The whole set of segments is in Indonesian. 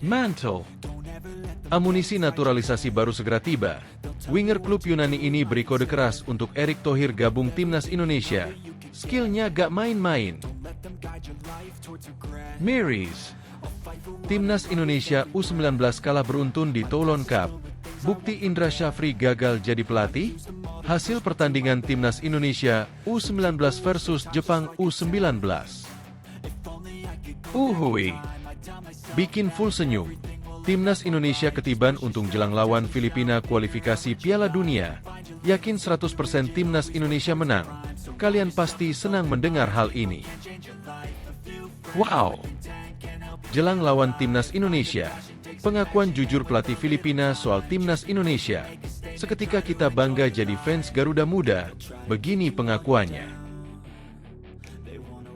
Mantle. Amunisi naturalisasi baru segera tiba. Winger klub Yunani ini beri kode keras untuk Erick Thohir gabung timnas Indonesia. Skillnya gak main-main. Miris. Timnas Indonesia U19 kalah beruntun di Toulon Cup. Bukti Indra Syafri gagal jadi pelatih? Hasil pertandingan timnas Indonesia U19 versus Jepang U19. Uhui. Bikin full senyum. Timnas Indonesia ketiban untung jelang lawan Filipina kualifikasi Piala Dunia. Yakin 100% timnas Indonesia menang. Kalian pasti senang mendengar hal ini. Wow. Jelang lawan timnas Indonesia. Pengakuan jujur pelatih Filipina soal timnas Indonesia. Seketika kita bangga jadi fans Garuda Muda. Begini pengakuannya.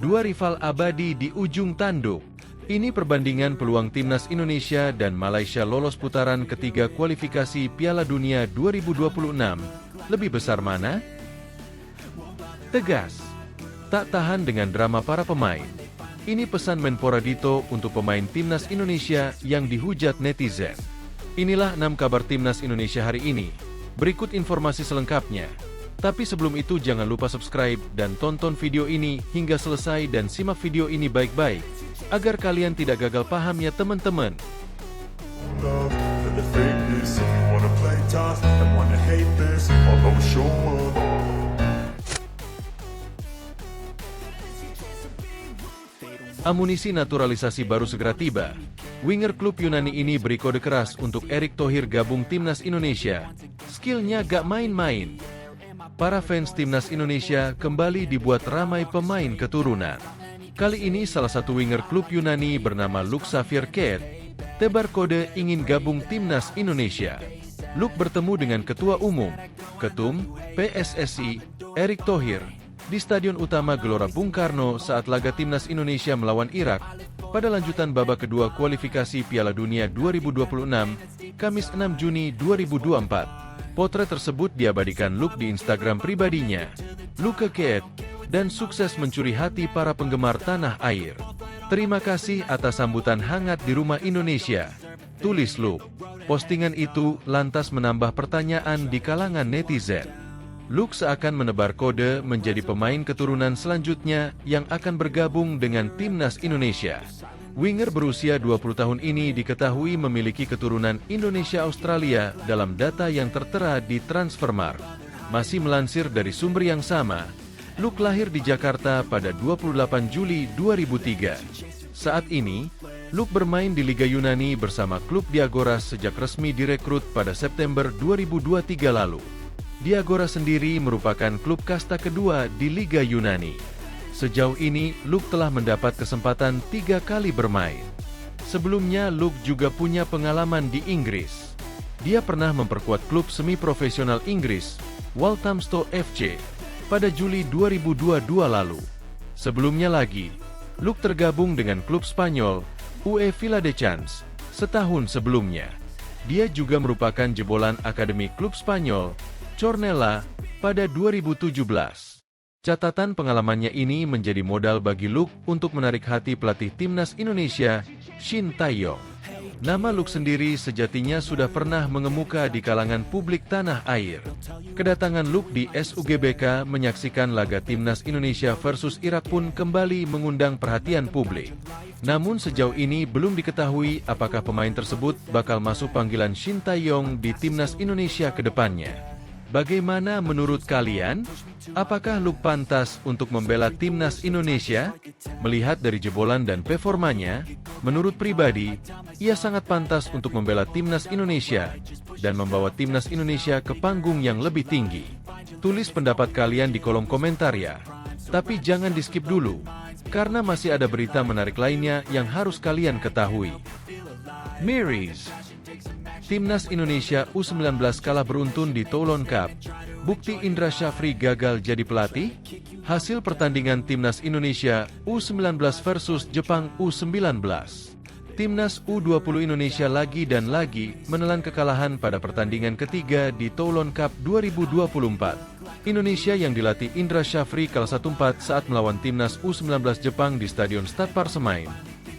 Dua rival abadi di ujung tanduk. Ini perbandingan peluang timnas Indonesia dan Malaysia lolos putaran ketiga kualifikasi Piala Dunia 2026. Lebih besar mana? Tegas. Tak tahan dengan drama para pemain. Ini pesan Menpora Dito untuk pemain timnas Indonesia yang dihujat netizen. Inilah 6 kabar timnas Indonesia hari ini. Berikut informasi selengkapnya. Tapi sebelum itu jangan lupa subscribe dan tonton video ini hingga selesai dan simak video ini baik-baik. Agar kalian tidak gagal paham ya teman-teman. Amunisi naturalisasi baru segera tiba. Winger klub Yunani ini beri kode keras untuk Erick Thohir gabung timnas Indonesia. Skillnya gak main-main. Para fans timnas Indonesia kembali dibuat ramai pemain keturunan. Kali ini salah satu winger klub Yunani bernama Luke Xavier Keat tebar kode ingin gabung timnas Indonesia. Luke bertemu dengan Ketua Umum, Ketum, PSSI, Erick Thohir, di Stadion Utama Gelora Bung Karno saat laga timnas Indonesia melawan Irak pada lanjutan babak kedua kualifikasi Piala Dunia 2026, Kamis 6 Juni 2024. Potret tersebut diabadikan Luke di Instagram pribadinya. Luke Keat dan sukses mencuri hati para penggemar tanah air. Terima kasih atas sambutan hangat di rumah Indonesia, tulis Luke. Postingan itu lantas menambah pertanyaan di kalangan netizen. Luke seakan menebar kode menjadi pemain keturunan selanjutnya yang akan bergabung dengan timnas Indonesia. Winger berusia 20 tahun ini diketahui memiliki keturunan Indonesia-Australia dalam data yang tertera di Transfermarkt. Masih melansir dari sumber yang sama, Luke lahir di Jakarta pada 28 Juli 2003. Saat ini, Luke bermain di Liga Yunani bersama klub Diagoras sejak resmi direkrut pada September 2023 lalu. Diagoras sendiri merupakan klub kasta kedua di Liga Yunani. Sejauh ini, Luke telah mendapat kesempatan 3 kali bermain. Sebelumnya, Luke juga punya pengalaman di Inggris. Dia pernah memperkuat klub semi-profesional Inggris, Walthamstow FC, pada Juli 2022 lalu. Sebelumnya lagi, Luke tergabung dengan klub Spanyol, UE Viladecans, setahun sebelumnya. Dia juga merupakan jebolan akademi klub Spanyol, Cornellà, pada 2017. Catatan pengalamannya ini menjadi modal bagi Luke untuk menarik hati pelatih timnas Indonesia, Shin Tae-yong. Nama Luke sendiri sejatinya sudah pernah mengemuka di kalangan publik tanah air. Kedatangan Luke di SUGBK menyaksikan laga timnas Indonesia versus Irak pun kembali mengundang perhatian publik. Namun sejauh ini belum diketahui apakah pemain tersebut bakal masuk panggilan Shin Tae-yong di timnas Indonesia ke depannya. Bagaimana menurut kalian? Apakah Luke pantas untuk membela timnas Indonesia? Melihat dari jebolan dan performanya, menurut pribadi, ia sangat pantas untuk membela timnas Indonesia dan membawa timnas Indonesia ke panggung yang lebih tinggi. Tulis pendapat kalian di kolom komentar ya. Tapi jangan di-skip dulu, karena masih ada berita menarik lainnya yang harus kalian ketahui. Miris. Timnas Indonesia U19 kalah beruntun di Toulon Cup. Bukti Indra Syafri gagal jadi pelatih? Hasil pertandingan Timnas Indonesia U19 versus Jepang U19. Timnas U20 Indonesia lagi dan lagi menelan kekalahan pada pertandingan ketiga di Toulon Cup 2024. Indonesia yang dilatih Indra Syafri kalah 1-4 saat melawan Timnas U19 Jepang di Stadion Stade Parc Semain.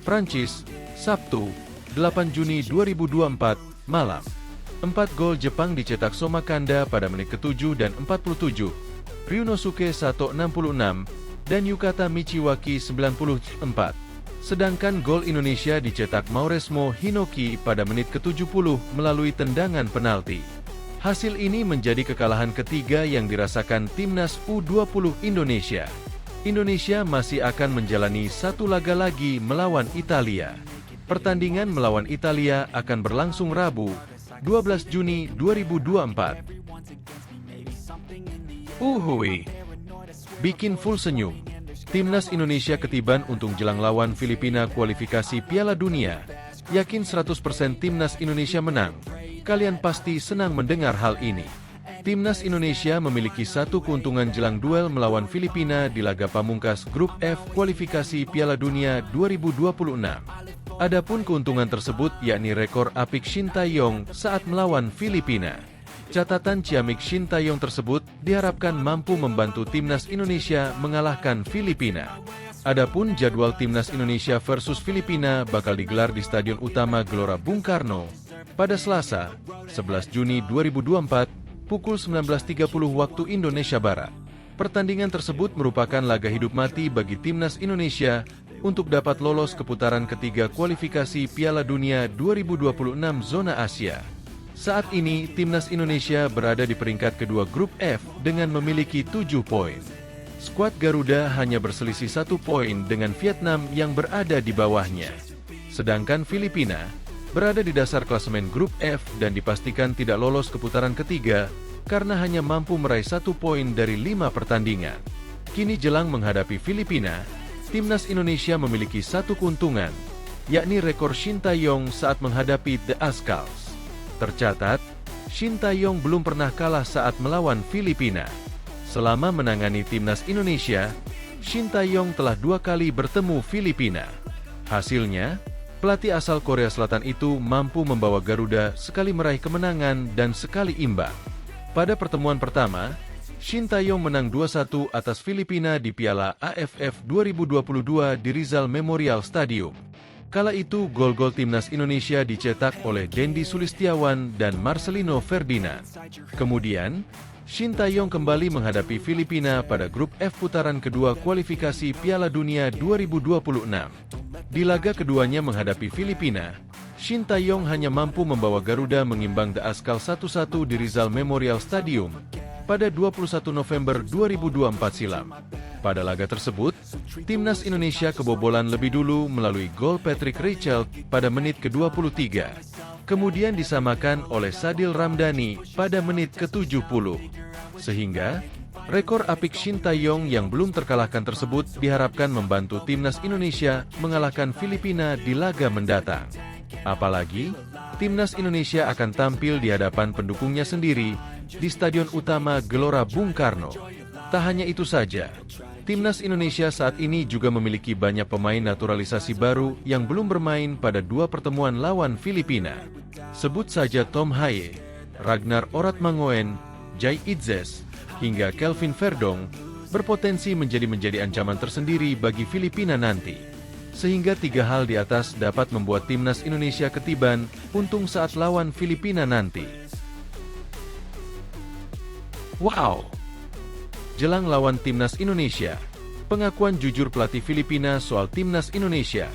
Prancis, Sabtu, 8 Juni 2024, malam. 4 gol Jepang dicetak Somakanda pada menit ke-7 dan 47, Ryunosuke Sato 66, dan Yukata Michiwaki 94. Sedangkan gol Indonesia dicetak Mauresmo Hinoki pada menit ke-70 melalui tendangan penalti. Hasil ini menjadi kekalahan ketiga yang dirasakan Timnas U20 Indonesia. Indonesia masih akan menjalani satu laga lagi melawan Italia. Pertandingan melawan Italia akan berlangsung Rabu, 12 Juni 2024. Uhui. Bikin full senyum. Timnas Indonesia ketiban untung jelang lawan Filipina kualifikasi Piala Dunia. Yakin 100% Timnas Indonesia menang. Kalian pasti senang mendengar hal ini. Timnas Indonesia memiliki satu keuntungan jelang duel melawan Filipina di laga pamungkas Grup F kualifikasi Piala Dunia 2026. Adapun keuntungan tersebut yakni rekor apik Shin Tae-yong saat melawan Filipina. Catatan ciamik Shin Tae-yong tersebut diharapkan mampu membantu Timnas Indonesia mengalahkan Filipina. Adapun jadwal Timnas Indonesia versus Filipina bakal digelar di Stadion Utama Gelora Bung Karno pada Selasa, 11 Juni 2024, pukul 19.30 waktu Indonesia Barat. Pertandingan tersebut merupakan laga hidup mati bagi Timnas Indonesia untuk dapat lolos ke putaran ketiga kualifikasi Piala Dunia 2026 zona Asia. Saat ini, Timnas Indonesia berada di peringkat kedua Grup F dengan memiliki 7 poin. Skuad Garuda hanya berselisih 1 poin dengan Vietnam yang berada di bawahnya. Sedangkan Filipina berada di dasar klasemen Grup F dan dipastikan tidak lolos ke putaran ketiga karena hanya mampu meraih 1 poin dari 5 pertandingan. Kini jelang menghadapi Filipina, Timnas Indonesia memiliki satu keuntungan, yakni rekor Shin Tae-yong saat menghadapi The Azkals. Tercatat, Shin Tae-yong belum pernah kalah saat melawan Filipina. Selama menangani Timnas Indonesia, Shin Tae-yong telah 2 kali bertemu Filipina. Hasilnya, pelatih asal Korea Selatan itu mampu membawa Garuda sekali meraih kemenangan dan sekali imbang. Pada pertemuan pertama, Shin Tae-yong menang 2-1 atas Filipina di Piala AFF 2022 di Rizal Memorial Stadium. Kala itu, gol-gol Timnas Indonesia dicetak oleh Dendi Sulistiawan dan Marcelino Ferdinand. Kemudian, Shin Tae-yong kembali menghadapi Filipina pada Grup F putaran kedua kualifikasi Piala Dunia 2026. Di laga keduanya menghadapi Filipina, Shin Tae-yong hanya mampu membawa Garuda mengimbang The Azkals 1-1 di Rizal Memorial Stadium pada 21 November 2024 silam. Pada laga tersebut, Timnas Indonesia kebobolan lebih dulu melalui gol Patrick Reichelt pada menit ke-23. Kemudian disamakan oleh Sadil Ramdhani pada menit ke-70. Sehingga, rekor apik Shin Tae-yong yang belum terkalahkan tersebut diharapkan membantu Timnas Indonesia mengalahkan Filipina di laga mendatang. Apalagi, Timnas Indonesia akan tampil di hadapan pendukungnya sendiri di Stadion Utama Gelora Bung Karno. Tak hanya itu saja, Timnas Indonesia saat ini juga memiliki banyak pemain naturalisasi baru yang belum bermain pada 2 pertemuan lawan Filipina. Sebut saja Tom Haye, Ragnar Oratmangoen, Jai Itzes, hingga Kelvin Verdong, berpotensi menjadi ancaman tersendiri bagi Filipina nanti. Sehingga 3 hal di atas dapat membuat Timnas Indonesia ketiban untung saat lawan Filipina nanti. Wow! Jelang lawan Timnas Indonesia, pengakuan jujur pelatih Filipina soal Timnas Indonesia.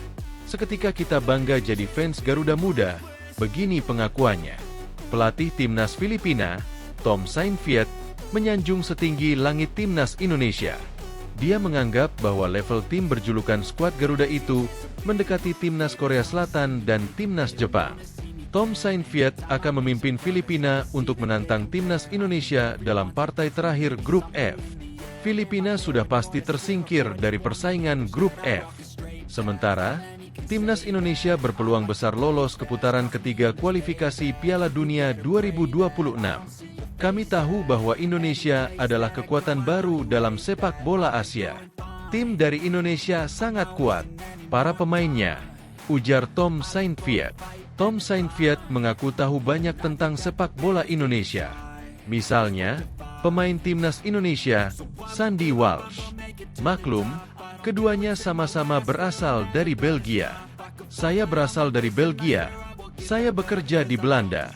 Seketika kita bangga jadi fans Garuda Muda, begini pengakuannya. Pelatih Timnas Filipina, Tom Saintfiet, menyanjung setinggi langit Timnas Indonesia. Dia menganggap bahwa level tim berjulukan skuad Garuda itu mendekati Timnas Korea Selatan dan Timnas Jepang. Tom Saintfiet akan memimpin Filipina untuk menantang Timnas Indonesia dalam partai terakhir Grup F. Filipina sudah pasti tersingkir dari persaingan Grup F. Sementara, Timnas Indonesia berpeluang besar lolos ke putaran ketiga kualifikasi Piala Dunia 2026. Kami tahu bahwa Indonesia adalah kekuatan baru dalam sepak bola Asia. Tim dari Indonesia sangat kuat, para pemainnya, ujar Tom Saintfiet. Tom Saintfiet mengaku tahu banyak tentang sepak bola Indonesia. Misalnya, pemain Timnas Indonesia, Sandy Walsh. Maklum, keduanya sama-sama berasal dari Belgia. Saya berasal dari Belgia. Saya bekerja di Belanda.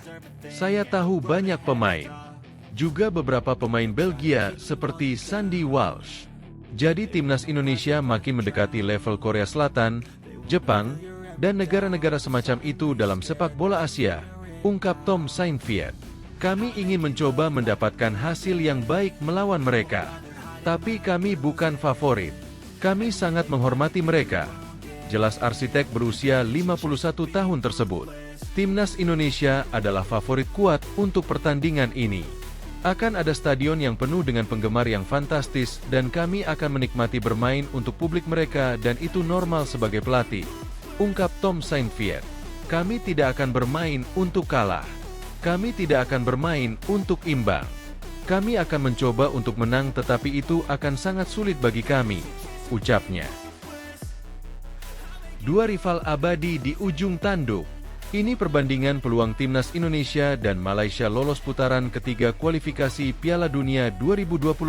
Saya tahu banyak pemain. Juga beberapa pemain Belgia seperti Sandy Walsh. Jadi timnas Indonesia makin mendekati level Korea Selatan, Jepang, dan negara-negara semacam itu dalam sepak bola Asia, ungkap Tom Saintfiet. Kami ingin mencoba mendapatkan hasil yang baik melawan mereka. Tapi kami bukan favorit. Kami sangat menghormati mereka. Jelas arsitek berusia 51 tahun tersebut. Timnas Indonesia adalah favorit kuat untuk pertandingan ini. Akan ada stadion yang penuh dengan penggemar yang fantastis dan kami akan menikmati bermain untuk publik mereka dan itu normal sebagai pelatih, ungkap Tom Saintfiet. Kami tidak akan bermain untuk kalah. Kami tidak akan bermain untuk imbang. Kami akan mencoba untuk menang tetapi itu akan sangat sulit bagi kami, ucapnya. Dua rival abadi di ujung tanduk. Ini perbandingan peluang timnas Indonesia dan Malaysia lolos putaran ketiga kualifikasi Piala Dunia 2026.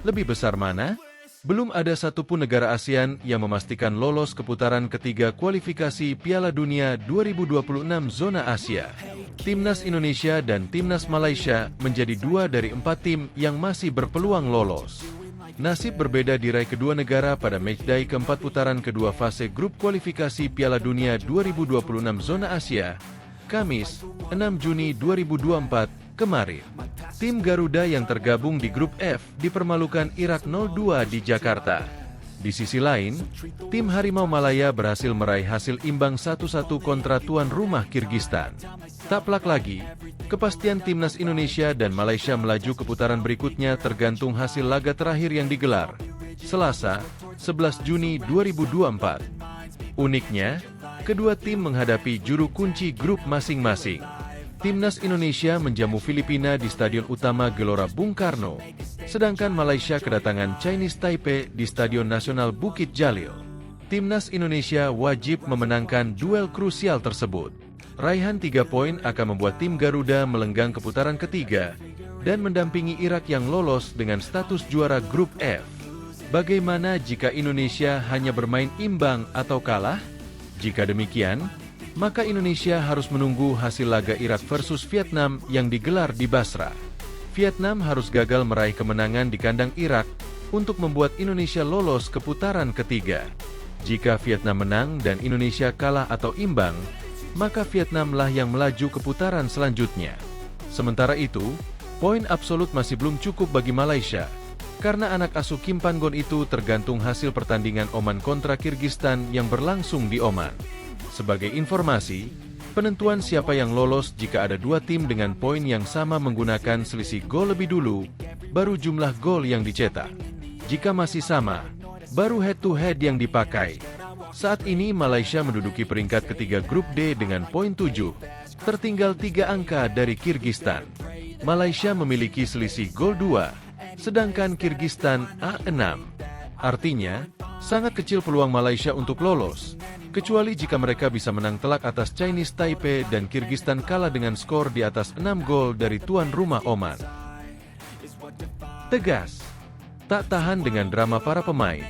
Lebih besar mana? Belum ada satupun negara ASEAN yang memastikan lolos ke putaran ketiga kualifikasi Piala Dunia 2026 zona Asia. Timnas Indonesia dan Timnas Malaysia menjadi 2 dari 4 tim yang masih berpeluang lolos. Nasib berbeda diraih kedua negara pada matchday keempat putaran kedua fase grup kualifikasi Piala Dunia 2026 zona Asia, Kamis, 6 Juni 2024, kemarin. Tim Garuda yang tergabung di grup F dipermalukan Irak 0-2 di Jakarta. Di sisi lain, tim Harimau Malaya berhasil meraih hasil imbang 1-1 kontra tuan rumah Kirgistan. Tak pelak lagi, kepastian timnas Indonesia dan Malaysia melaju ke putaran berikutnya tergantung hasil laga terakhir yang digelar, Selasa, 11 Juni 2024. Uniknya, kedua tim menghadapi juru kunci grup masing-masing. Timnas Indonesia menjamu Filipina di Stadion Utama Gelora Bung Karno, sedangkan Malaysia kedatangan Chinese Taipei di Stadion Nasional Bukit Jalil. Timnas Indonesia wajib memenangkan duel krusial tersebut. Raihan 3 poin akan membuat tim Garuda melenggang ke putaran ketiga dan mendampingi Irak yang lolos dengan status juara grup F. Bagaimana jika Indonesia hanya bermain imbang atau kalah? Jika demikian, maka Indonesia harus menunggu hasil laga Irak versus Vietnam yang digelar di Basra. Vietnam harus gagal meraih kemenangan di kandang Irak untuk membuat Indonesia lolos ke putaran ketiga. Jika Vietnam menang dan Indonesia kalah atau imbang, maka Vietnamlah yang melaju ke putaran selanjutnya. Sementara itu, poin absolut masih belum cukup bagi Malaysia, karena anak asuh Kim Pan-gon itu tergantung hasil pertandingan Oman kontra Kirgistan yang berlangsung di Oman. Sebagai informasi, penentuan siapa yang lolos jika ada dua tim dengan poin yang sama menggunakan selisih gol lebih dulu, baru jumlah gol yang dicetak. Jika masih sama, baru head-to-head yang dipakai. Saat ini Malaysia menduduki peringkat ketiga grup D dengan poin 7, tertinggal 3 angka dari Kirgistan. Malaysia memiliki selisih gol 2, sedangkan Kirgistan A6. Artinya, sangat kecil peluang Malaysia untuk lolos, kecuali jika mereka bisa menang telak atas Chinese Taipei dan Kirgistan kalah dengan skor di atas 6 gol dari tuan rumah Oman. Tegas, tak tahan dengan drama para pemain.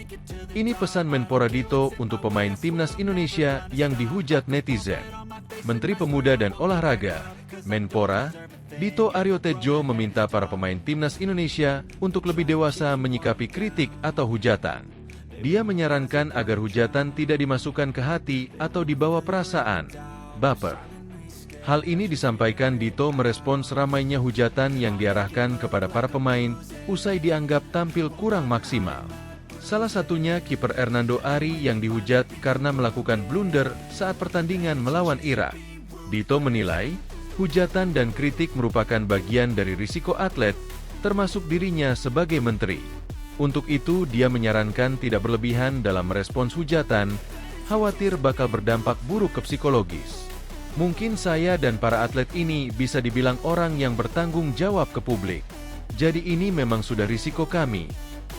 Ini pesan Menpora Dito untuk pemain timnas Indonesia yang dihujat netizen. Menteri Pemuda dan Olahraga, Menpora, Dito Aryo Tejo meminta para pemain timnas Indonesia untuk lebih dewasa menyikapi kritik atau hujatan. Dia menyarankan agar hujatan tidak dimasukkan ke hati atau dibawa perasaan, baper. Hal ini disampaikan Dito merespons ramainya hujatan yang diarahkan kepada para pemain usai dianggap tampil kurang maksimal. Salah satunya kiper Hernando Ari yang dihujat karena melakukan blunder saat pertandingan melawan Irak. Dito menilai, hujatan dan kritik merupakan bagian dari risiko atlet, termasuk dirinya sebagai menteri. Untuk itu, dia menyarankan tidak berlebihan dalam merespons hujatan, khawatir bakal berdampak buruk ke psikologis. Mungkin saya dan para atlet ini bisa dibilang orang yang bertanggung jawab ke publik. Jadi ini memang sudah risiko kami,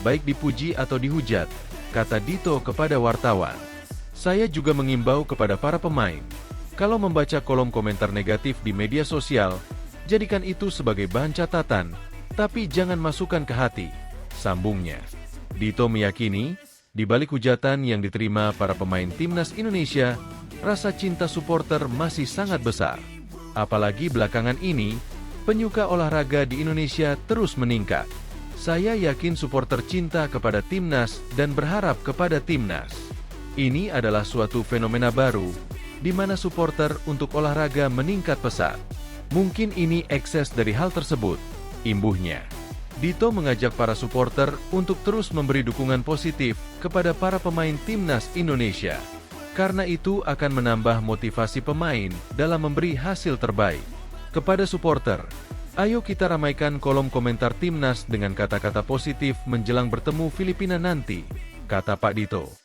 baik dipuji atau dihujat, kata Dito kepada wartawan. Saya juga mengimbau kepada para pemain, kalau membaca kolom komentar negatif di media sosial, jadikan itu sebagai bahan catatan, tapi jangan masukkan ke hati, sambungnya. Dito meyakini, Di balik hujatan yang diterima para pemain timnas Indonesia, rasa cinta supporter masih sangat besar. Apalagi belakangan ini, penyuka olahraga di Indonesia terus meningkat. Saya yakin supporter cinta kepada timnas dan berharap kepada timnas. Ini adalah suatu fenomena baru, di mana supporter untuk olahraga meningkat pesat. Mungkin ini ekses dari hal tersebut, imbuhnya. Dito mengajak para supporter untuk terus memberi dukungan positif kepada para pemain timnas Indonesia. Karena itu akan menambah motivasi pemain dalam memberi hasil terbaik. Kepada supporter, ayo kita ramaikan kolom komentar timnas dengan kata-kata positif menjelang bertemu Filipina nanti, kata Pak Dito.